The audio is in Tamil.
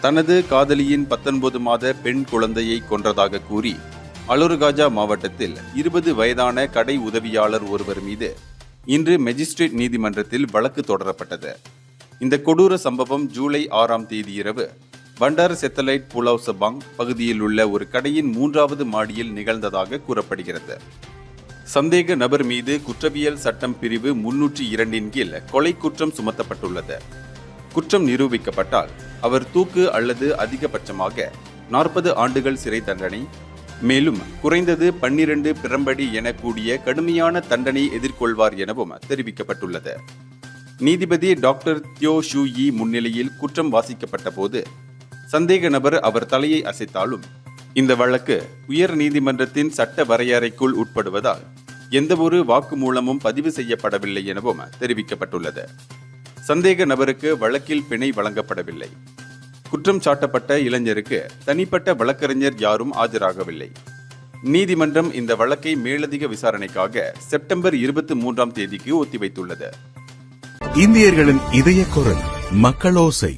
தனது காதலியின் 19 மாத பெண் குழந்தையை கொன்றதாக கூறி அலுர்காஜா மாவட்டத்தில் 20 வயதான கடை உதவியாளர் ஒருவர் மீது இன்று மெஜிஸ்ட்ரேட் நீதிமன்றத்தில் வழக்கு தொடரப்பட்டது. இந்த கொடூர சம்பவம் ஜூலை 6ஆம் தேதி இரவு பண்டார் செத்தலைட் புலாவ் சபாங் பகுதியில் உள்ள ஒரு கடையின் 3வது மாடியில் நிகழ்ந்ததாக கூறப்படுகிறது. சந்தேக நபர் மீது குற்றவியல் சட்டம் பிரிவு 302 கீழ் கொலை குற்றம் சுமத்தப்பட்டுள்ளது. குற்றம் நிரூபிக்கப்பட்டால் அவர் தூக்கு அல்லது அதிகபட்சமாக 40 ஆண்டுகள் சிறை தண்டனை, மேலும் குறைந்தது 12 பிரம்படி என கூடிய கடுமையான தண்டனை எதிர்கொள்வார் எனவும் தெரிவிக்கப்பட்டுள்ளது. நீதிபதி டாக்டர் தியோ ஷூ யி முன்னிலையில் குற்றம் வாசிக்கப்பட்ட போது சந்தேக நபர் அவர் தலையை அசைத்தாலும் இந்த வழக்கு உயர் நீதிமன்றத்தின் சட்ட வரையறைக்குள் உட்படுவதால் எந்தவொரு வாக்குமூலமும் பதிவு செய்யப்படவில்லை எனவும் தெரிவிக்கப்பட்டுள்ளது. சந்தேக நபருக்கு வழக்கில் பிணை வழங்கப்படவில்லை. குற்றம் சாட்டப்பட்ட இளைஞருக்கு தனிப்பட்ட வழக்கறிஞர் யாரும் ஆஜராகவில்லை. நீதிமன்றம் இந்த வழக்கை மேலதிக விசாரணைக்காக செப்டம்பர் 23ஆம் தேதிக்கு ஒத்திவைத்துள்ளது. இந்தியர்களின் இதய குரல் மக்களோசை.